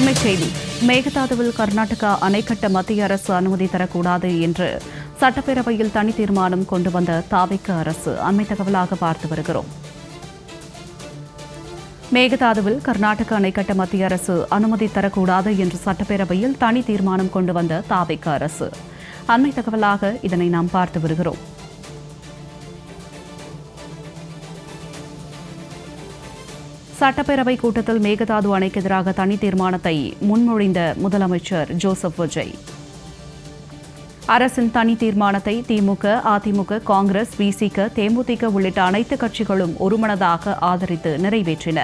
அண்மைச் செய்தி. மேகதாதுவில் கர்நாடகா அணை கட்ட மத்திய அரசு அனுமதி தரக்கூடாது என்று சட்டப்பேரவையில் தனி தீர்மானம் கொண்டு வந்த தாவேக அரசு அண்மை தகவலாக பார்த்து வருகிறோம். மேகதாதுவில் கர்நாடக அணை கட்ட மத்திய அரசு அனுமதி தரக்கூடாது என்று சட்டப்பேரவையில் தனி தீர்மானம் கொண்டு வந்த தாவேக அரசு அண்மை தகவலாக இதனை நாம் பார்த்து வருகிறோம். சட்டப்பேரவை கூட்டத்தில் மேகதாது அணைக்கு எதிராக தனி தீர்மானத்தை முன்மொழிந்த முதலமைச்சர் ஜோசப் விஜய் அரசின் தனி தீர்மானத்தை திமுக, அதிமுக, காங்கிரஸ், விசிக, தேமுதிக உள்ளிட்ட அனைத்து கட்சிகளும் ஒருமனதாக ஆதரித்து நிறைவேற்றின.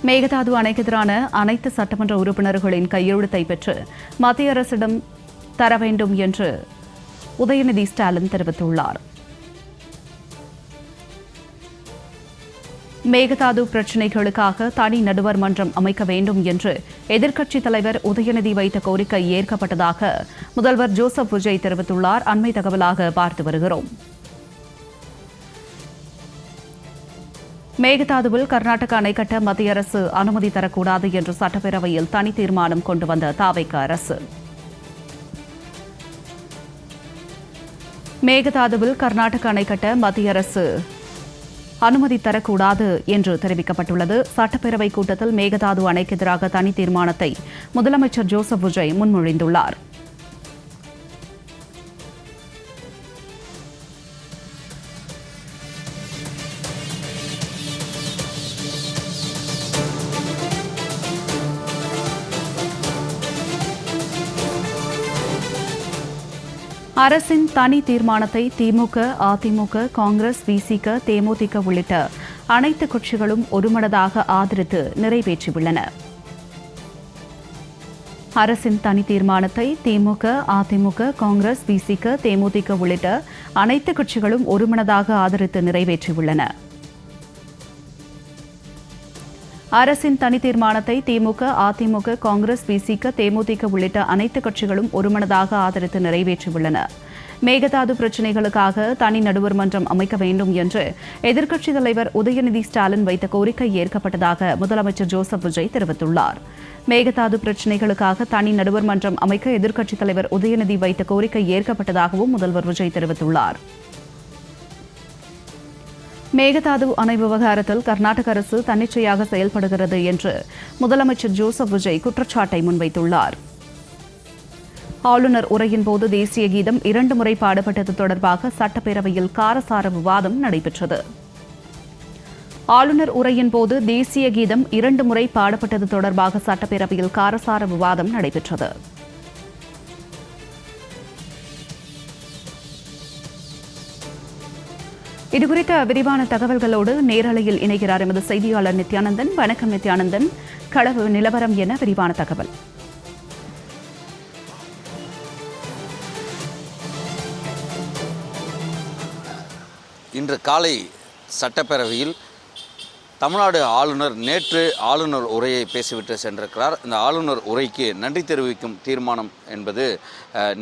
மேகதாது அணைக்கு எதிரான அனைத்து சட்டமன்ற உறுப்பினர்களின் கையெழுத்தை பெற்று மத்திய அரசிடம் தர வேண்டும் என்று உதயநிதி ஸ்டாலின் தெரிவித்துள்ளார். மேகதாது பிரச்சினைகளுக்காக தனி நடுவர் மன்றம் அமைக்க வேண்டும் என்று எதிர்க்கட்சித் தலைவர் உதயநிதி வைத்த கோரிக்கை ஏற்கப்பட்டதாக முதல்வர் ஜோசப் விஜய் தெரிவித்துள்ளார். அண்மை தகவலாக பார்த்து வருகிறோம். மேகதாதுவில் கர்நாடக அணை கட்ட மத்திய அரசு அனுமதி தரக்கூடாது என்று சட்டப்பேரவையில் தனி தீர்மானம் கொண்டு வந்த தாவேக அரசு மேகதாதுவில் கர்நாடக அணை கட்ட மத்திய அரசு அனுமதி தரக்கூடாது என்று தெரிவிக்கப்பட்டுள்ளது. சட்டப்பேரவை கூட்டத்தில் மேகதாது அணைக்கு எதிராக தனி தீர்மானத்தை முதலமைச்சர் ஜோசப் விஜய் முன்மொழிந்துள்ளார். அரசின் தனி தீர்மானத்தை திமுக, அதிமுக, காங்கிரஸ், விசிக, தேமுதிக உள்ளிட்ட அனைத்து கட்சிகளும் ஒருமனதாக ஆதரித்து நிறைவேற்றியுள்ளன. அரசின் தனி தீர்மானத்தை திமுக, அதிமுக, காங்கிரஸ், விசிக, தேமுதிக உள்ளிட்ட அனைத்து கட்சிகளும் ஒருமனதாக ஆதரித்து நிறைவேற்றியுள்ளன. அரசின் தனி தீர்மானத்தை திமுக, அதிமுக, காங்கிரஸ், விசிக, தேமுதிக உள்ளிட்ட அனைத்து கட்சிகளும் ஒருமனதாக ஆதரித்து நிறைவேற்றியுள்ளன. மேகதாது பிரச்சினைகளுக்காக தனி நடுவர் மன்றம் அமைக்க வேண்டும் என்று எதிர்க்கட்சித் தலைவர் உதயநிதி ஸ்டாலின் வைத்த கோரிக்கை ஏற்கப்பட்டதாக முதலமைச்சர் ஜோசப் விஜய் தெரிவித்துள்ளார். மேகதாது பிரச்சினைகளுக்காக தனி நடுவர் மன்றம் அமைக்க எதிர்க்கட்சித் தலைவர் உதயநிதி வைத்த கோரிக்கை ஏற்கப்பட்டதாகவும் முதல்வர் விஜய் தெரிவித்துள்ளார். மேகதாது அணை விவகாரத்தில் கர்நாடக அரசு தன்னிச்சையாக செயல்படுகிறது என்று முதலமைச்சர் ஜோசப் விஜய் குற்றச்சாட்டை முன்வைத்துள்ளார். ஆளுநர் உரையின்போது தேசிய கீதம் 2 முறை பாடப்பட்டது தொடர்பாக சட்டப்பேரவையில் காரசார விவாதம் நடைபெற்றது. ஆளுநர் உரையின்போது தேசிய கீதம் 2 முறை பாடப்பட்டது தொடர்பாக சட்டப்பேரவையில் காரசார விவாதம் நடைபெற்றது. இதுகுறித்த விரிவான தகவல்களோடு நேரலையில் இணைகிறார் எமது செய்தியாளர் நித்யானந்தன். வணக்கம் நித்யானந்தன். களவு நிலவரம் என விரிவான தகவல். இன்று காலை சட்டப்பேரவையில் தமிழ்நாடு ஆளுநர் நேற்று ஆளுநர் உரையை பேசிவிட்டு சென்றிருக்கிறார். இந்த ஆளுநர் உரைக்கு நன்றி தெரிவிக்கும் தீர்மானம் என்பது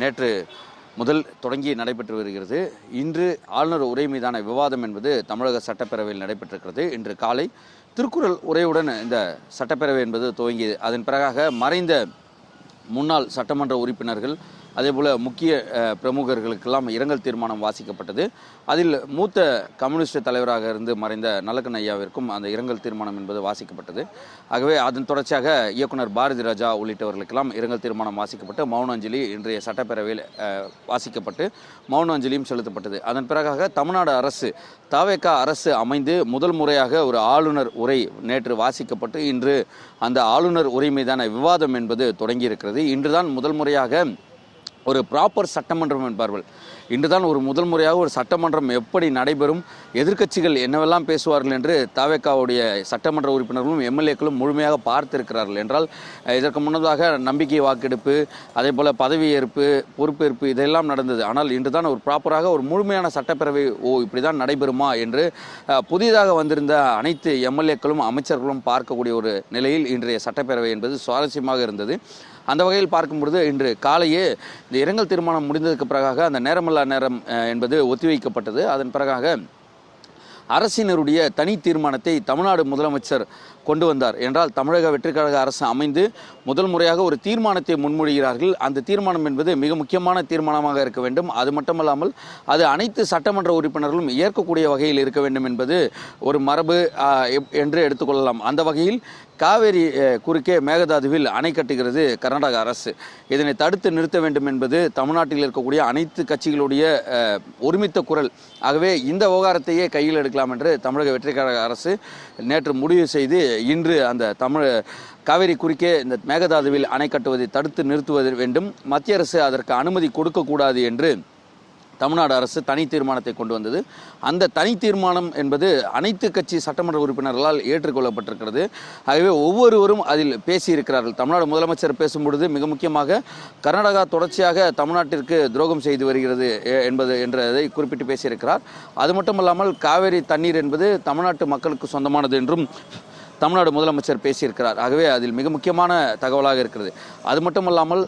நேற்று முதல் தொடங்கி நடைபெற்று வருகிறது. இன்று ஆளுநர் உரை மீதான விவாதம் என்பது தமிழக சட்டப்பேரவையில் நடைபெற்றிருக்கிறது. இன்று காலை திருக்குறள் உரையுடன் இந்த சட்டப்பேரவை என்பது துவங்கியது. அதன் பிறகாக மறைந்த முன்னாள் சட்டமன்ற உறுப்பினர்கள் அதேபோல் முக்கிய பிரமுகர்களுக்கெல்லாம் இரங்கல் தீர்மானம் வாசிக்கப்பட்டது. அதில் மூத்த கம்யூனிஸ்ட் தலைவராக இருந்து மறைந்த நல்லக்கண் ஐயாவிற்கும் அந்த இரங்கல் தீர்மானம் என்பது வாசிக்கப்பட்டது. ஆகவே அதன் தொடர்ச்சியாக இயக்குனர் பாரதி ராஜா உள்ளிட்டவர்களுக்கெல்லாம் இரங்கல் தீர்மானம் வாசிக்கப்பட்டு மௌன அஞ்சலி இன்றைய சட்டப்பேரவையில் வாசிக்கப்பட்டு மௌன அஞ்சலியும் செலுத்தப்பட்டது. அதன் பிறகாக தமிழ்நாடு அரசு தாவேக அரசு அமைந்து முதல் முறையாக ஒரு ஆளுநர் உரை நேற்று வாசிக்கப்பட்டு இன்று அந்த ஆளுநர் உரை மீதான விவாதம் என்பது தொடங்கியிருக்கிறது. இன்றுதான் முதல் முறையாக ஒரு ப்ராப்பர் சட்டமன்றம் என்பார்கள். இன்றுதான் ஒரு முதல் முறையாக ஒரு சட்டமன்றம் எப்படி நடைபெறும், எதிர்க்கட்சிகள் என்னவெல்லாம் பேசுவார்கள் என்று தாவேகாவுடைய சட்டமன்ற உறுப்பினர்களும் எம்எல்ஏக்களும் முழுமையாக பார்த்திருக்கிறார்கள். என்றால் இதற்கு முன்னதாக நம்பிக்கை வாக்கெடுப்பு, அதே போல் பதவியேற்பு, பொறுப்பேற்பு இதெல்லாம் நடந்தது. ஆனால் இன்றுதான் ஒரு ப்ராப்பராக ஒரு முழுமையான சட்டப்பேரவை இப்படி தான் நடைபெறுமா என்று புதிதாக வந்திருந்த அனைத்து எம்எல்ஏக்களும் அமைச்சர்களும் பார்க்கக்கூடிய ஒரு நிலையில் இன்றைய சட்டப்பேரவை என்பது சுவாரஸ்யமாக இருந்தது. அந்த வகையில் பார்க்கும்பொழுது இன்று காலையே இந்த இரங்கல் தீர்மானம் முடிந்ததுக்கு பிறகாக அந்த நேரமில்லா நேரம் என்பது ஒத்திவைக்கப்பட்டது. அதன் பிறகாக அரசினருடைய தனி தீர்மானத்தை தமிழ்நாடு முதலமைச்சர் கொண்டு வந்தார் என்றால் தமிழக வெற்றிக் கழக அரசு அமைந்து முதல் முறையாக ஒரு தீர்மானத்தை முன்மொழிகிறார்கள். அந்த தீர்மானம் என்பது மிக முக்கியமான தீர்மானமாக இருக்க வேண்டும். அது மட்டுமல்லாமல் அது அனைத்து சட்டமன்ற உறுப்பினர்களும் ஏற்கக்கூடிய வகையில் இருக்க வேண்டும் என்பது ஒரு மரபு என்று எடுத்துக்கொள்ளலாம். அந்த வகையில் காவேரி குறுக்கே மேகதாதுவில் அணை கட்டுகிறது கர்நாடக அரசு. இதனை தடுத்து நிறுத்த வேண்டும் என்பது தமிழ்நாட்டில் இருக்கக்கூடிய அனைத்து கட்சிகளுடைய ஒருமித்த குரல். ஆகவே இந்த விவகாரத்தையே கையில் எடுக்கலாம் என்று தமிழக வெற்றிக் கழக அரசு நேற்று முடிவு செய்து இன்று அந்த காவேரி குறுக்கே இந்த மேகதாதுவில் அணை கட்டுவதை தடுத்து நிறுத்துவது வேண்டும், மத்திய அரசு அதற்கு அனுமதி கொடுக்கக்கூடாது என்று தமிழ்நாடு அரசு தனி தீர்மானத்தை கொண்டு வந்தது. அந்த தனி தீர்மானம் என்பது அனைத்து கட்சி சட்டமன்ற உறுப்பினர்களால் ஏற்றுக்கொள்ளப்பட்டிருக்கிறது. ஆகவே ஒவ்வொருவரும் அதில் பேசியிருக்கிறார்கள். தமிழ்நாடு முதலமைச்சர் பேசும்பொழுது மிக முக்கியமாக கர்நாடகா தொடர்ச்சியாக தமிழ்நாட்டிற்கு துரோகம் செய்து வருகிறது என்றதை குறிப்பிட்டு பேசியிருக்கிறார். அது மட்டுமல்லாமல் காவேரி தண்ணீர் என்பது தமிழ்நாட்டு மக்களுக்கு சொந்தமானது என்றும் தமிழ்நாடு முதலமைச்சர் பேசியிருக்கிறார். ஆகவே அதில் மிக முக்கியமான தகவலாக இருக்கிறது. அது மட்டுமல்லாமல்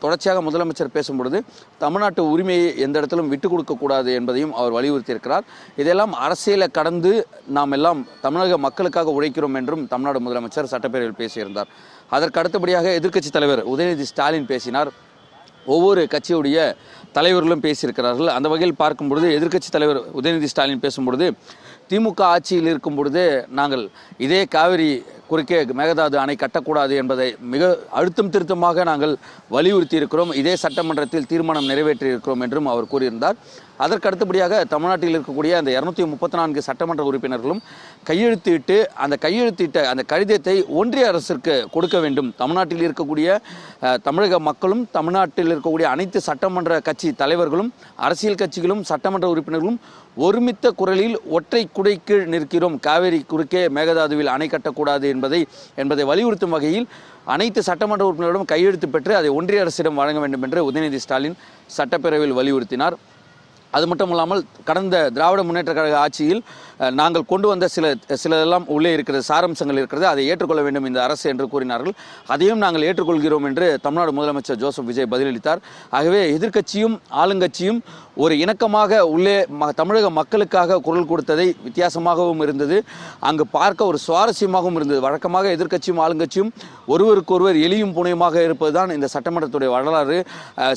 தொடர்ச்சியாக முதலமைச்சர் பேசும்பொழுது தமிழ்நாட்டு உரிமையை எந்த இடத்திலும் விட்டுக் கொடுக்கக்கூடாது என்பதையும் அவர் வலியுறுத்தியிருக்கிறார். இதெல்லாம் அரசியலை கடந்து நாம் எல்லாம் தமிழக மக்களுக்காக உழைக்கிறோம் என்றும் தமிழ்நாடு முதலமைச்சர் சட்டப்பேரவையில் பேசியிருந்தார். அதற்கு அடுத்தபடியாக எதிர்க்கட்சி தலைவர் உதயநிதி ஸ்டாலின் பேசினார். ஒவ்வொரு கட்சியுடைய தலைவர்களும் பேசியிருக்கிறார்கள். அந்த வகையில் பார்க்கும்பொழுது எதிர்க்கட்சி தலைவர் உதயநிதி ஸ்டாலின் பேசும்பொழுது திமுக ஆட்சியில் இருக்கும் பொழுது நாங்கள் இதே காவிரி குறுக்கே மேகதாது அணை கட்டக்கூடாது என்பதை மிக அழுத்தம் திருத்தமாக நாங்கள் வலியுறுத்தி இருக்கிறோம், இதே சட்டமன்றத்தில் தீர்மானம் நிறைவேற்றி இருக்கிறோம் என்றும் அவர் கூறியிருந்தார். அதற்கு அடுத்தபடியாக தமிழ்நாட்டில் இருக்கக்கூடிய அந்த 234 சட்டமன்ற உறுப்பினர்களும் கையெழுத்திட்டு அந்த கடிதத்தை ஒன்றிய அரசிற்கு கொடுக்க வேண்டும். தமிழ்நாட்டில் இருக்கக்கூடிய தமிழக மக்களும் தமிழ்நாட்டில் இருக்கக்கூடிய அனைத்து சட்டமன்ற கட்சி தலைவர்களும் அரசியல் கட்சிகளும் சட்டமன்ற உறுப்பினர்களும் ஒருமித்த குரலில் ஒற்றை குடைக்கு நிற்கிறோம், காவேரி குறுக்கே மேகதாதுவில் அணை கட்டக்கூடாது என்பதை வலியுறுத்தும் வகையில் அனைத்து சட்டமன்ற உறுப்பினர்களும் கையெழுத்து பெற்று அதை ஒன்றிய அரசிடம் வழங்க வேண்டும் என்று உதயநிதி ஸ்டாலின் சட்டப்பேரவையில் வலியுறுத்தினார். அது மட்டும் இல்லாமல் கடந்த திராவிட முன்னேற்ற கழக ஆட்சியில் நாங்கள் கொண்டு வந்த சிலதெல்லாம் உள்ளே இருக்கிறது, சாரம்சங்கள் இருக்கிறது, அதை ஏற்றுக்கொள்ள வேண்டும் இந்த அரசு என்று கூறினார்கள். அதையும் நாங்கள் ஏற்றுக்கொள்கிறோம் என்று தமிழ்நாடு முதலமைச்சர் ஜோசப் விஜய் பதிலளித்தார். ஆகவே எதிர்க்கட்சியும் ஆளுங்கட்சியும் ஒரு இணக்கமாக உள்ளே தமிழக மக்களுக்காக குரல் கொடுத்ததை வித்தியாசமாகவும் இருந்தது, அங்கு பார்க்க ஒரு சுவாரஸ்யமாகவும் இருந்தது. வழக்கமாக எதிர்க்கட்சியும் ஆளுங்கட்சியும் ஒருவருக்கொருவர் எளியும் புனையுமாக இருப்பதுதான் இந்த சட்டமன்றத்துடைய வரலாறு.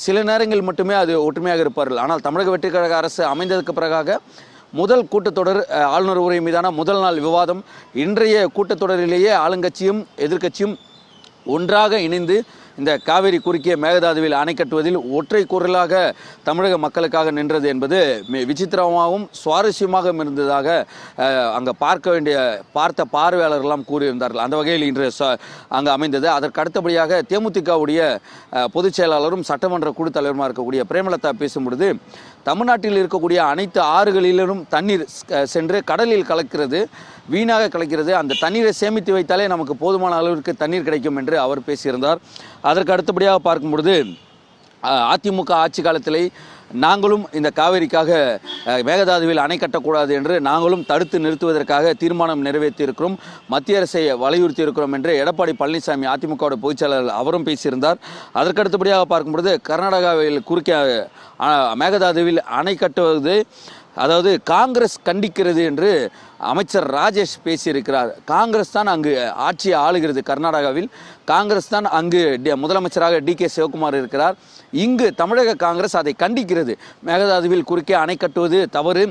சில நேரங்கள் மட்டுமே அது ஒற்றுமையாக இருப்பார்கள். ஆனால் தமிழக வெற்றிக் கழக அரசு அமைந்ததற்கு பிறகாக முதல் கூட்டத்தொடர் ஆளுநர் உரை மீதான முதல் நாள் விவாதம், இன்றைய கூட்டத்தொடரிலேயே ஆளுங்கட்சியும் எதிர்க்கட்சியும் ஒன்றாக இணைந்து இந்த காவேரி குறுக்கே மேகதாதுவில் அணை கட்டுவதில் ஒற்றை குரலாக தமிழக மக்களுக்காக நின்றது என்பது விசித்திரமாகவும் சுவாரஸ்யமாக இருந்ததாக அங்கே பார்த்த பார்வையாளர்களெல்லாம் கூறியிருந்தார்கள். அந்த வகையில் இன்று அங்கே அமைந்தது. அதற்கு அடுத்தபடியாக தேமுதிகவுடைய பொதுச் செயலாளரும் சட்டமன்ற குழு தலைவருமாக இருக்கக்கூடிய பிரேமலதா பேசும்பொழுது தமிழ்நாட்டில் இருக்கக்கூடிய அனைத்து ஆறுகளிலும் தண்ணீர் சென்று கடலில் கலக்கிறது, வீணாக கலக்கிறது, அந்த தண்ணீரை சேமித்து வைத்தாலே நமக்கு போதுமான அளவிற்கு தண்ணீர் கிடைக்கும் என்று அவர் பேசியிருந்தார். அதற்கு அடுத்தபடியாக பார்க்கும் பொழுது அதிமுக ஆட்சி காலத்திலே நாங்களும் இந்த காவேரிக்காக மேகதாதுவில் அணை கட்டக்கூடாது என்று நாங்களும் தடுத்து நிறுத்துவதற்காக தீர்மானம் நிறைவேற்றியிருக்கிறோம், மத்திய அரசை வலியுறுத்தி இருக்கிறோம் என்று எடப்பாடி பழனிசாமி அதிமுகவோட பொதுச் செயலாளர் அவரும் பேசியிருந்தார். அதற்கு அடுத்தபடியாக பார்க்கும்பொழுது கர்நாடகாவில் குறுக்கே மேகதாதுவில் அணை கட்டுவது அதாவது காங்கிரஸ் கண்டிக்கிறது என்று அமைச்சர் ராஜேஷ் பேசியிருக்கிறார். காங்கிரஸ் தான் அங்கு ஆட்சியை ஆளுகிறது. கர்நாடகாவில் காங்கிரஸ் தான் அங்கு முதலமைச்சராக DK சிவகுமார் இருக்கிறார். இங்கு தமிழக காங்கிரஸ் அதை கண்டிக்கிறது. மேகதாதுவில் குறுக்கே அணை கட்டுவது தவறு,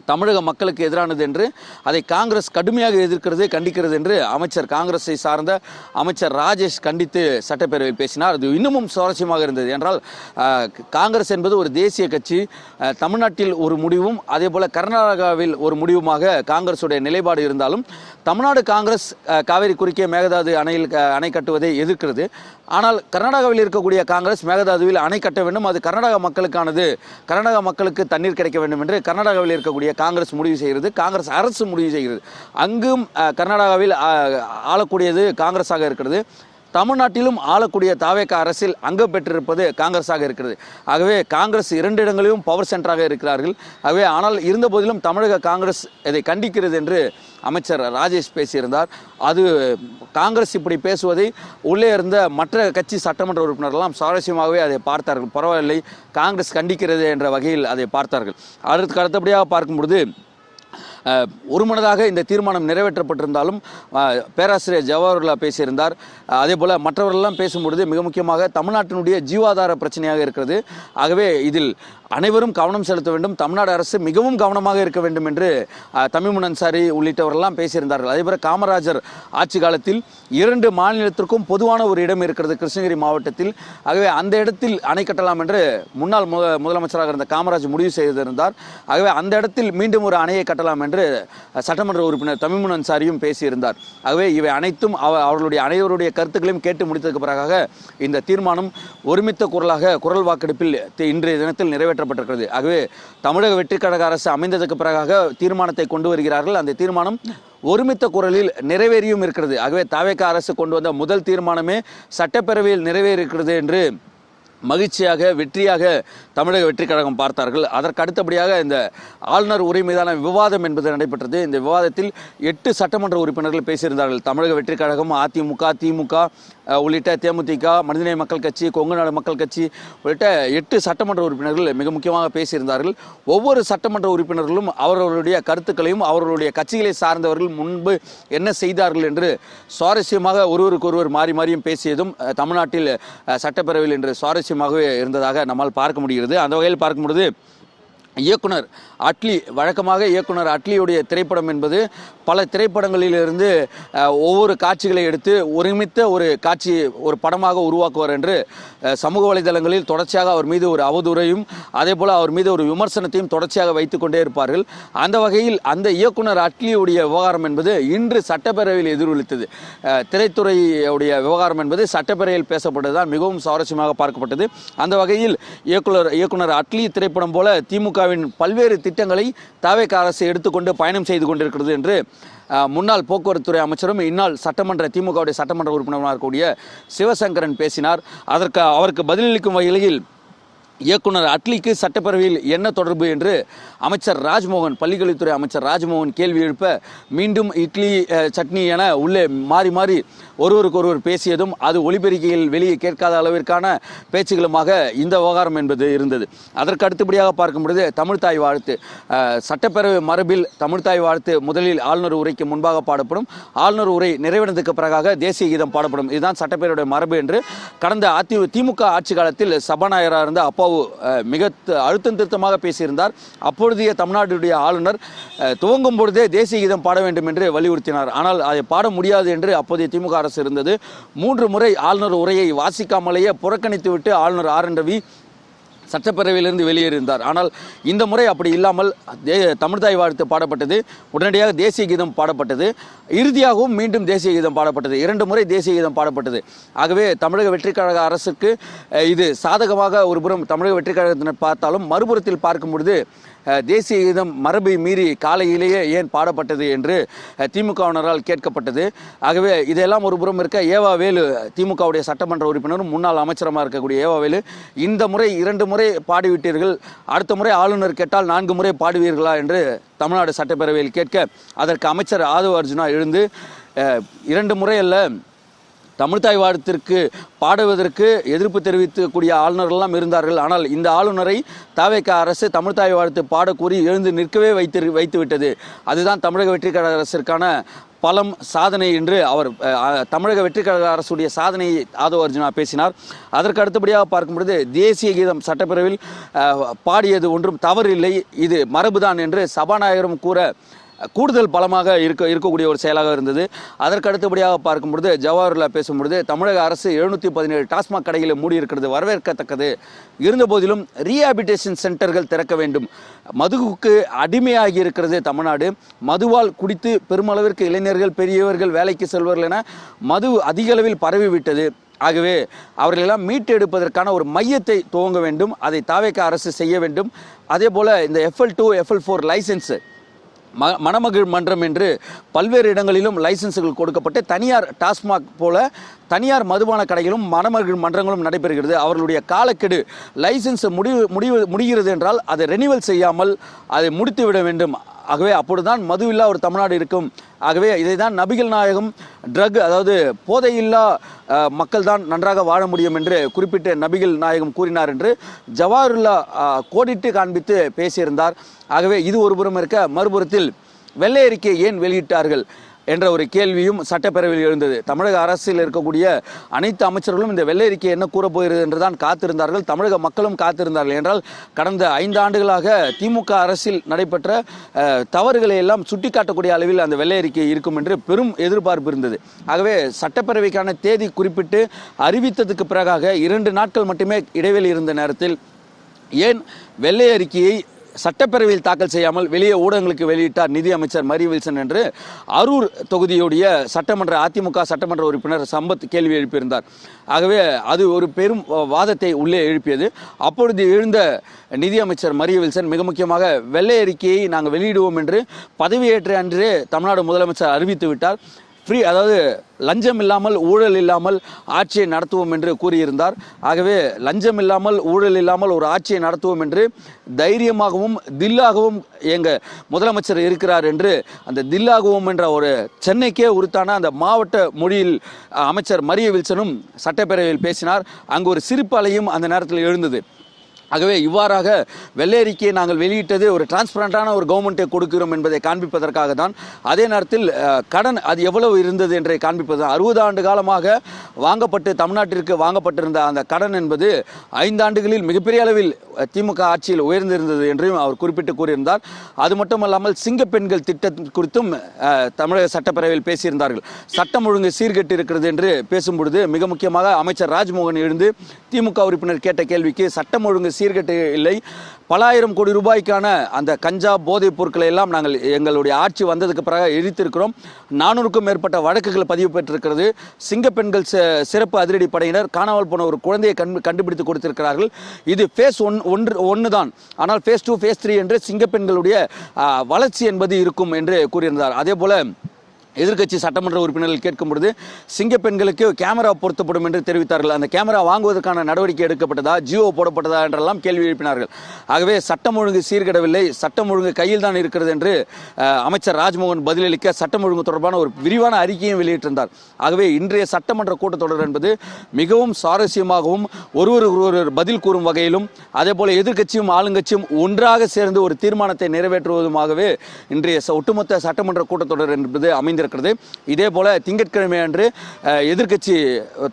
தமிழக மக்களுக்கு எதிரானது என்று அதை காங்கிரஸ் கடுமையாக எதிர்க்கிறது, கண்டிக்கிறது என்று காங்கிரஸை சார்ந்த அமைச்சர் ராஜேஷ் கண்டித்து சட்டப்பேரவையில் பேசினார். அது இன்னமும் சுவாரஸ்யமாக இருந்தது. என்றால் காங்கிரஸ் என்பது ஒரு தேசிய கட்சி, தமிழ்நாட்டில் ஒரு முடிவும் அதே போல கர்நாடகாவில் ஒரு முடிவுமாக காங்கிரஸுடைய நிலைப்பாடு இருந்தாலும் தமிழ்நாடு காங்கிரஸ் காவேரி குறுக்கே மேகதாது அணை கட்டுவதை எதிர்க்கிறது. ஆனால் கர்நாடகாவில் இருக்கக்கூடிய காங்கிரஸ் மேகதாதுவில் அணை கட்ட வேண்டும், அது கர்நாடக மக்களுக்கானது, கர்நாடக மக்களுக்கு தண்ணீர் கிடைக்க வேண்டும் என்று கர்நாடகாவில் இருக்கக்கூடிய காங்கிரஸ் முடிவு செய்கிறது, காங்கிரஸ் அரசு முடிவு செய்கிறது. அங்கும் கர்நாடகாவில் ஆளக்கூடியது காங்கிரஸாக இருக்கிறது. தமிழ்நாட்டிலும் ஆளக்கூடிய தாவேக அரசில் அங்கம் பெற்றிருப்பது காங்கிரஸாக இருக்கிறது. ஆகவே காங்கிரஸ் 2 இடங்களிலும் பவர் சென்டராக இருக்கிறார்கள். ஆகவே ஆனால் இருந்த போதிலும் தமிழக காங்கிரஸ் இதை கண்டிக்கிறது என்று அமைச்சர் ராஜேஷ் பேசியிருந்தார். அது காங்கிரஸ் இப்படி பேசுவதை உள்ளே இருந்த மற்ற கட்சி சட்டமன்ற உறுப்பினர்களெல்லாம் சுவாரஸ்யமாகவே அதை பார்த்தார்கள். பரவாயில்லை, காங்கிரஸ் கண்டிக்கிறது என்ற வகையில் அதை பார்த்தார்கள். அதற்கு அடுத்தபடியாக பார்க்கும்பொழுது ஒருமனதாக இந்த தீர்மானம் நிறைவேற்றப்பட்டிருந்தாலும் பேராசிரியர் ஜவஹர்லா பேசியிருந்தார். அதே போல் மற்றவர்களெல்லாம் பேசும்பொழுது மிக முக்கியமாக தமிழ்நாட்டினுடைய ஜீவாதார பிரச்சனையாக இருக்கிறது. ஆகவே இதில் அனைவரும் கவனம் செலுத்த வேண்டும், தமிழ்நாடு அரசு மிகவும் கவனமாக இருக்க வேண்டும் என்று தமிமுன் அன்சாரி உள்ளிட்டவர்கள்லாம் பேசியிருந்தார்கள். அதேபோல் காமராஜர் ஆட்சி காலத்தில் 2 மாநிலத்திற்கும் பொதுவான ஒரு இடம் இருக்கிறது கிருஷ்ணகிரி மாவட்டத்தில். ஆகவே அந்த இடத்தில் அணை கட்டலாம் என்று முன்னாள் முதலமைச்சராக இருந்த காமராஜ் முடிவு செய்திருந்தார். ஆகவே அந்த இடத்தில் மீண்டும் ஒரு அணையை கட்டலாம் என்று சட்டமன்ற உறுப்பினர் தமிமுன் அன்சாரியும் பேசியிருந்தார். ஆகவே இவை அனைத்தும் அவர்களுடைய அனைவருடைய கருத்துக்களையும் கேட்டு முடித்ததுக்கு பிறகாக இந்த தீர்மானம் ஒருமித்த குரல் வாக்கெடுப்பில் இன்றைய தினத்தில் நிறைவேற்றப்பட்டிருக்கிறது. ஆகவே தமிழக வெற்றிக் கழக அரசு அமைந்ததற்கு பிறகாக தீர்மானத்தை கொண்டு வருகிறார்கள். அந்த தீர்மானம் ஒருமித்த குரலில் நிறைவேறியும் இருக்கிறது. ஆகவே தவேக அரசு கொண்டு வந்த முதல் தீர்மானமே சட்டப்பேரவையில் நிறைவேறியிருக்கிறது என்று மகிழ்ச்சியாக வெற்றியாக தமிழக வெற்றிக் கழகம் பார்த்தார்கள். அதற்கு அடுத்தபடியாக இந்த ஆளுநர் உரை மீதான விவாதம் என்பது நடைபெற்றது. இந்த விவாதத்தில் 8 சட்டமன்ற உறுப்பினர்கள் பேசியிருந்தார்கள். தமிழக வெற்றிக் கழகம், அதிமுக, திமுக உள்ளிட்ட தேமுதிக, மனிதநேய மக்கள் கட்சி, கொங்குநாடு மக்கள் கட்சி உள்ளிட்ட 8 சட்டமன்ற உறுப்பினர்கள் மிக முக்கியமாக பேசியிருந்தார்கள். ஒவ்வொரு சட்டமன்ற உறுப்பினர்களும் அவர்களுடைய கருத்துக்களையும் அவர்களுடைய கட்சிகளை சார்ந்தவர்கள் முன்பு என்ன செய்தார்கள் என்று சுவாரஸ்யமாக ஒருவருக்கொருவர் மாறி மாறியும் பேசியதும் தமிழ்நாட்டில் சட்டப்பேரவையில் என்று சுவாரஸ்யமாகவே இருந்ததாக நம்மால் பார்க்க முடிகிறது. அந்த வகையில் பார்க்கும்பொழுது இயக்குனர் அட்லி, வழக்கமாக இயக்குனர் அட்லியுடைய திரைப்படம் என்பது பல திரைப்படங்களிலிருந்து ஒவ்வொரு காட்சிகளை எடுத்து ஒருமித்த ஒரு காட்சி ஒரு படமாக உருவாக்குவார் என்று சமூக வலைதளங்களில் தொடர்ச்சியாக அவர் மீது ஒரு அவதூறையும் அதே போல் அவர் மீது ஒரு விமர்சனத்தையும் தொடர்ச்சியாக வைத்து கொண்டே இருப்பார்கள். அந்த வகையில் அந்த இயக்குனர் அட்லியுடைய விவகாரம் என்பது இன்று சட்டப்பேரவையில் எதிரொலித்தது. திரைத்துறையுடைய விவகாரம் என்பது சட்டப்பேரவையில் பேசப்பட்டதுதான் மிகவும் சுவாரஸ்யமாக பார்க்கப்பட்டது. அந்த வகையில் இயக்குனர் அட்லி திரைப்படம் போல திமுகவின் பல்வேறு திட்டங்களை தவேக அரசு எடுத்துக்கொண்டு பயணம் செய்து கொண்டிருக்கிறது என்று முன்னாள் போக்குவரத்துறை அமைச்சரும் இந்நாள் திமுகவுடைய சட்டமன்ற உறுப்பினராக இருக்கக்கூடிய சிவசங்கரன் பேசினார். அவருக்கு பதிலளிக்கும் வகையில் இயக்குனர் அட்லிக்கு சட்டப்பேரவையில் என்ன தொடர்பு என்று அமைச்சர் ராஜ்மோகன், பள்ளிக்கல்வித்துறை அமைச்சர் ராஜ்மோகன் கேள்வி எழுப்ப மீண்டும் இட்லி சட்னி என உள்ளே மாறி மாறி ஒருவருக்கொருவர் பேசியதும் அது ஒலிபெருக்கியில் வெளியே கேட்காத அளவிற்கான பேச்சுகளுமாக இந்த விவகாரம் என்பது இருந்தது. அதற்கு அடுத்தபடியாக பார்க்கும் பொழுது தமிழ்தாய் வாழ்த்து, சட்டப்பேரவை மரபில் தமிழ்தாய் வாழ்த்து முதலில் ஆளுநர் உரைக்கு முன்பாக பாடப்படும். ஆளுநர் உரை நிறைவடைந்ததுக்கு பிறகாக தேசிய கீதம் பாடப்படும். இதுதான் சட்டப்பேரவையுடைய மரபு என்று கடந்த திமுக ஆட்சி காலத்தில் சபாநாயகராக இருந்த அப்போ மிக அழுத்தம் திருத்தமாக பேசியிருந்தார். அப்பொழுதைய தமிழ்நாடுடைய ஆளுநர் துவங்கும் பொழுதே தேசிய கீதம் பாட வேண்டும் என்று வலியுறுத்தினார். ஆனால் அதை பாட முடியாது என்று அப்போதைய திமுக அரசு இருந்தது. 3 முறை ஆளுநர் உரையை வாசிக்காமலேயே புறக்கணித்துவிட்டு ஆளுநர் RN ரவி சட்டப்பேரவையிலிருந்து வெளியேறியிருந்தார். ஆனால் இந்த முறை அப்படி இல்லாமல் தமிழ்தாய் வாழ்த்து பாடப்பட்டது, உடனடியாக தேசிய கீதம் பாடப்பட்டது, இறுதியாகவும் மீண்டும் தேசிய கீதம் பாடப்பட்டது. 2 முறை தேசிய கீதம் பாடப்பட்டது. ஆகவே தமிழக வெற்றிக் கழக அரசுக்கு இது சாதகமாக ஒருபுறம் தமிழக வெற்றிக் கழகத்தினர் பார்த்தாலும் மறுபுறத்தில் பார்க்கும் பொழுது தேசிய கீதம் மரபை மீறி காலையிலேயே ஏன் பாடப்பட்டது என்று திமுகவினரால் கேட்கப்பட்டது. ஆகவே இதெல்லாம் ஒரு புறம் இருக்க ஏவாவேலு, திமுகவுடைய சட்டமன்ற உறுப்பினரும் முன்னாள் அமைச்சரமாக இருக்கக்கூடிய ஏவாவேலு, இந்த முறை 2 முறை பாடிவிட்டீர்கள், அடுத்த முறை ஆளுநர் கேட்டால் 4 முறை பாடுவீர்களா என்று தமிழ்நாடு சட்டப்பேரவையில் கேட்க அதற்கு அமைச்சர் ஆதவ அர்ஜுனா எழுந்து 2 முறை அல்ல, தமிழ்தாய் வாழ்த்திற்கு பாடுவதற்கு எதிர்ப்பு தெரிவிக்கக்கூடிய ஆளுநர்கள்லாம் இருந்தார்கள். ஆனால் இந்த ஆளுநரை தவேக அரசு தமிழ்தாய் வாழ்த்து பாடக்கூறி எழுந்து நிற்கவே வைத்துவிட்டது. அதுதான் தமிழக வெற்றிக் கழக அரசிற்கான பலம், சாதனை என்று அவர் தமிழக வெற்றிக் கழக அரசுடைய சாதனையை ஆதவ அர்ஜுனா பேசினார். அதற்கு அடுத்தபடியாக பார்க்கும்பொழுது தேசிய கீதம் சட்டப்பேரவையில் பாடியது ஒன்றும் தவறில்லை, இது மரபுதான் என்று சபாநாயகரும் கூற கூடுதல் பலமாக இருக்கக்கூடிய ஒரு செயலாக இருந்தது. அதற்கு அடுத்தபடியாக பார்க்கும்பொழுது ஜவஹர்லா பேசும்பொழுது தமிழக அரசு 717 டாஸ்மாக் கடைகளை மூடி இருக்கிறது, வரவேற்கத்தக்கது. இருந்தபோதிலும் ரீஹாபிலிட்டேஷன் சென்டர்கள் திறக்க வேண்டும். மதுவுக்கு அடிமையாகி இருக்கிறது தமிழ்நாடு. மதுவால் குடித்து பெருமளவிற்கு இளைஞர்கள், பெரியவர்கள் வேலைக்கு செல்வர்கள் என மது அதிக அளவில் பரவிவிட்டது. ஆகவே அவர்களெல்லாம் மீட்டெடுப்பதற்கான ஒரு மையத்தை துவங்க வேண்டும். அதை தவேக அரசு செய்ய வேண்டும். அதே போல் இந்த FL2, FL4 லைசன்ஸு மணமகிழ் மன்றம் என்று பல்வேறு இடங்களிலும் லைசன்ஸுகள் கொடுக்கப்பட்டு தனியார் டாஸ்மாக் போல தனியார் மதுபான கடைகளும் மணமகிழ் மன்றங்களும் நடைபெறுகிறது. அவர்களுடைய காலக்கெடு லைசன்ஸ் முடிகிறது என்றால் அதை ரெனிவல் செய்யாமல் அதை முடித்து விட வேண்டும். ஆகவே அப்பொழுதுதான் மதுவில்லா ஒரு தமிழ்நாடு இருக்கும். ஆகவே இதை தான் நபிகள் நாயகம் அதாவது போதையில்லா மக்கள் தான் நன்றாக வாழ முடியும் என்று குறிப்பிட்ட நபிகள் நாயகம் கூறினார் என்று ஜவஹர்லா கோடிட்டு காண்பித்து பேசியிருந்தார். ஆகவே இது ஒரு புறம் இருக்க, மறுபுறத்தில் வெள்ளை அறிக்கை ஏன் வெளியிட்டார்கள் என்ற ஒரு கேள்வியும் சட்டப்பேரவையில் எழுந்தது. தமிழக அரசில் இருக்கக்கூடிய அனைத்து அமைச்சர்களும் இந்த வெள்ளை அறிக்கை என்ன கூறப்போகிறது என்றுதான் காத்திருந்தார்கள். தமிழக மக்களும் காத்திருந்தார்கள். என்றால் கடந்த 5 ஆண்டுகளாக திமுக அரசில் நடைபெற்ற தவறுகளை எல்லாம் சுட்டிக்காட்டக்கூடிய அளவில் அந்த வெள்ளை அறிக்கை இருக்கும் என்று பெரும் எதிர்பார்ப்பு இருந்தது. ஆகவே சட்டப்பேரவைக்கான தேதி குறிப்பிட்டு அறிவித்ததுக்கு பிறகாக 2 நாட்கள் மட்டுமே இடைவெளி இருந்த நேரத்தில் ஏன் வெள்ளை அறிக்கையை சட்டப்பேரவையில் தாக்கல் செய்யாமல் வெளியே ஊடகங்களுக்கு வெளியிட்டார் நிதி அமைச்சர் மரிய வில்சன் என்று அரூர் தொகுதியுடைய அதிமுக சட்டமன்ற உறுப்பினர் சம்பத் கேள்வி எழுப்பியிருந்தார். ஆகவே அது ஒரு பெரும் வாதத்தை உள்ளே எழுப்பியது. அப்பொழுது எழுந்த நிதி அமைச்சர் மரிய வில்சன் மிக முக்கியமாக வெள்ளை அறிக்கையை நாங்கள் வெளியிடுவோம் என்று பதவியேற்ற அன்றே தமிழ்நாடு முதலமைச்சர் அறிவித்து விட்டார். அதாவது லஞ்சம் இல்லாமல் ஊழல் இல்லாமல் ஆட்சியை நடத்துவோம் என்று கூறியிருந்தார். ஆகவே லஞ்சம் இல்லாமல் ஊழல் இல்லாமல் ஒரு ஆட்சியை நடத்துவோம் என்று தைரியமாகவும் தில்லாகவும் எங்கள் முதலமைச்சர் இருக்கிறார் என்று அந்த தில்லாகவும் என்ற ஒரு சென்னைக்கே உரித்தான அந்த மாவட்ட மொழியில் அமைச்சர் மரிய வில்சனும் சட்டப்பேரவையில் பேசினார். அங்கு ஒரு சிரிப்பு அலையும் அந்த நேரத்தில் எழுந்தது. ஆகவே இவ்வாறாக வெள்ளை அறிக்கையை நாங்கள் வெளியிட்டது ஒரு டிரான்ஸ்பரண்டான ஒரு கவர்மெண்ட்டை கொடுக்கிறோம் என்பதை காண்பிப்பதற்காக தான். அதே நேரத்தில் கடன் அது எவ்வளவு இருந்தது என்றை காண்பிப்பது 60 ஆண்டு காலமாக தமிழ்நாட்டிற்கு வாங்கப்பட்டிருந்த அந்த கடன் என்பது 5 ஆண்டுகளில் மிகப்பெரிய அளவில் திமுக ஆட்சியில் உயர்ந்திருந்தது என்றும் அவர் குறிப்பிட்டு கூறியிருந்தார். அது மட்டுமல்லாமல் சிங்கப்பெண்கள் திட்டம் குறித்தும் தமிழக சட்டப்பேரவையில் பேசியிருந்தார்கள். சட்டம் ஒழுங்கு சீர்கெட்டு இருக்கிறது என்று பேசும்பொழுது மிக முக்கியமாக அமைச்சர் ராஜ்மோகன் எழுந்து திமுக உறுப்பினர் கேட்ட கேள்விக்கு சட்டம் ஒழுங்கு சீர்கெட்டு இல்லை, பல ஆயிரம் கோடி ரூபாய்க்கான அந்த கஞ்சா போதைப் பொருட்களை எல்லாம் நாங்கள் எங்களுடைய ஆட்சி வந்ததுக்கு பிறகு எரித்திருக்கிறோம். 400க்கும் மேற்பட்ட வழக்குகள் பதிவு பெற்றிருக்கிறது. சிங்கப்பெண்கள் சிறப்பு அதிரடி படையினர் காணாமல் போன ஒரு குழந்தையை கண்டுபிடித்து கொடுத்திருக்கிறார்கள். இது ஃபேஸ் 1 தான். ஆனால் ஃபேஸ் 2 ஃபேஸ் 3 என்று சிங்கப்பெண்களுடைய வளர்ச்சி என்பது இருக்கும் என்று கூறியிருந்தார். அதே போல எதிர்க்கட்சி சட்டமன்ற உறுப்பினர்கள் கேட்கும் பொழுது சிங்கப்பெண்களுக்கு கேமரா பொருத்தப்படும் என்று தெரிவித்தார்கள். அந்த கேமரா வாங்குவதற்கான நடவடிக்கை எடுக்கப்பட்டதா, ஜியோ போடப்பட்டதா என்றெல்லாம் கேள்வி எழுப்பினார்கள். ஆகவே சட்டம் ஒழுங்கு சீர்கெடவில்லை, சட்டம் ஒழுங்கு கையில் தான் இருக்கிறது என்று அமைச்சர் ராஜ்மோகன் பதிலளிக்க சட்டம் ஒழுங்கு தொடர்பான ஒரு விரிவான அறிக்கையும் வெளியிட்டிருந்தார். ஆகவே இன்றைய சட்டமன்ற கூட்டத்தொடர் என்பது மிகவும் சுவாரஸ்யமாகவும் ஒருவர் பதில் கூறும் வகையிலும் அதே போல எதிர்க்கட்சியும் ஆளுங்கட்சியும் ஒன்றாக சேர்ந்து ஒரு தீர்மானத்தை நிறைவேற்றுவதுமாகவே இன்றைய ஒட்டுமொத்த சட்டமன்ற கூட்டத்தொடர் என்பது அமைந்திருக்கிறது. இதே போல திங்கட்கிழமை அன்று எதிர்க்கட்சி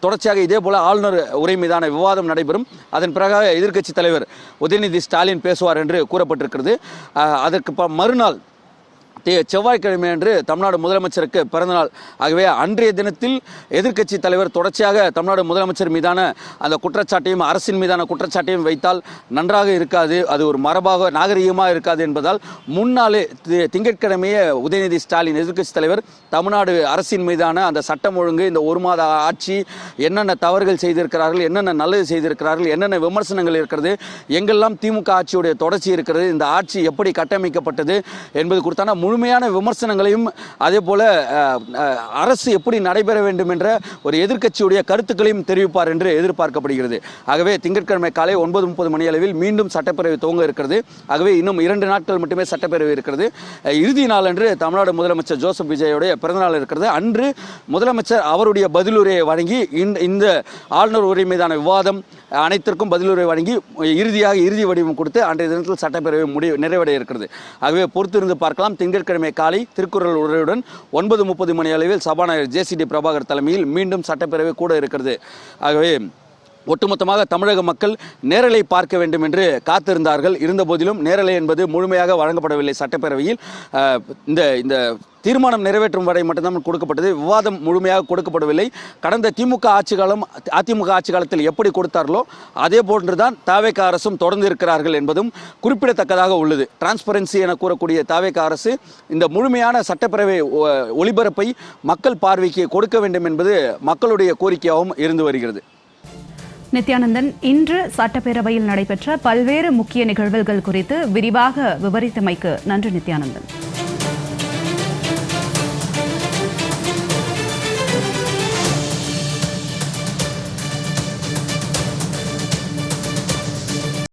தொடர்ச்சியாக இதே போல ஆளுநர் உரை மீதான விவாதம் நடைபெறும். அதன் பிறகு எதிர்க்கட்சி தலைவர் உதயநிதி ஸ்டாலின் பேசுவார் என்று கூறப்பட்டிருக்கிறது. அதற்கு மறுநாள் செவ்வாய்க்கிழமை அன்று தமிழ்நாடு முதலமைச்சருக்கு பிறந்தநாள். ஆகவே அன்றைய தினத்தில் எதிர்க்கட்சி தலைவர் தொடர்ச்சியாக தமிழ்நாடு முதலமைச்சர் மீதான அந்த குற்றச்சாட்டையும் அரசின் மீதான குற்றச்சாட்டையும் வைத்தால் நன்றாக இருக்காது, அது ஒரு மரபாக நாகரிகமாக இருக்காது என்பதால் முன்னாலே திங்கட்கிழமையே உதயநிதி ஸ்டாலின் எதிர்க்கட்சி தலைவர் தமிழ்நாடு அரசின் மீதான அந்த சட்டம் ஒழுங்கு இந்த 1 மாத ஆட்சி என்னென்ன தவறுகள் செய்திருக்கிறார்கள், என்னென்ன நல்லது செய்திருக்கிறார்கள், என்னென்ன விமர்சனங்கள் இருக்கிறது, எங்கெல்லாம் திமுக ஆட்சியுடைய தொடர்ச்சி இருக்கிறது, இந்த ஆட்சி எப்படி கட்டமைக்கப்பட்டது என்பது குறித்தான முழுமையான விமர்சனங்களையும் அதே போல அரசு எப்படி நடைபெற வேண்டும் என்ற ஒரு எதிர்க்கட்சியுடைய கருத்துக்களையும் தெரிவிப்பார் என்று எதிர்பார்க்கப்படுகிறது. ஆகவே திங்கட்கிழமை காலை 9:30 மணி அளவில் மீண்டும் சட்டப்பேரவை துவங்க இருக்கிறது. ஆகவே இன்னும் 2 நாட்கள் மட்டுமே சட்டப்பேரவை இருக்கிறது. இறுதி நாள் அன்று தமிழ்நாடு முதலமைச்சர் ஜோசப் விஜயோடைய பிறந்தநாள் இருக்கிறது. அன்று முதலமைச்சர் அவருடைய பதிலுரையை வழங்கி இந்த ஆளுநர் உரை மீதான விவாதம் அனைத்திற்கும் பதிலுரை வழங்கி இறுதி வடிவம் கொடுத்து அன்றைய தினத்தில் சட்டப்பேரவை நிறைவடைய இருக்கிறது. ஆகவே பொறுத்திருந்து பார்க்கலாம். திங்கட்கிழமை காலை திருக்குறள் உரையுடன் 9:30 மணி அளவில் சபாநாயகர் JCD பிரபாகர் தலைமையில் மீண்டும் சட்டப்பேரவை கூட இருக்கிறது. ஆகவே ஒட்டுமொத்தமாக தமிழக மக்கள் நேரலை பார்க்க வேண்டும் என்று காத்திருந்தார்கள். இருந்தபோதிலும் நேரலை என்பது முழுமையாக வழங்கப்படவில்லை. சட்டப்பேரவையில் இந்த தீர்மானம் நிறைவேற்றும் வரை மட்டும்தான் கொடுக்கப்பட்டது. விவாதம் முழுமையாக கொடுக்கப்படவில்லை. கடந்த அதிமுக ஆட்சி காலத்தில் எப்படி கொடுத்தார்களோ அதே போன்றுதான் தாவேக அரசும் தொடர்ந்து இருக்கிறார்கள் என்பதும் குறிப்பிடத்தக்கதாக உள்ளது. டிரான்ஸ்பரன்சி என கூறக்கூடிய தாவேக அரசு இந்த முழுமையான சட்டப்பேரவை ஒளிபரப்பை மக்கள் பார்வைக்கு கொடுக்க வேண்டும் என்பது மக்களுடைய கோரிக்கையாகவும் இருந்து வருகிறது. நித்யானந்தன், இன்று சட்டப்பேரவையில் நடைபெற்ற பல்வேறு முக்கிய நிகழ்வுகள் குறித்து விரிவாக விவரித்தமைக்கு நன்றி நித்யானந்தன்.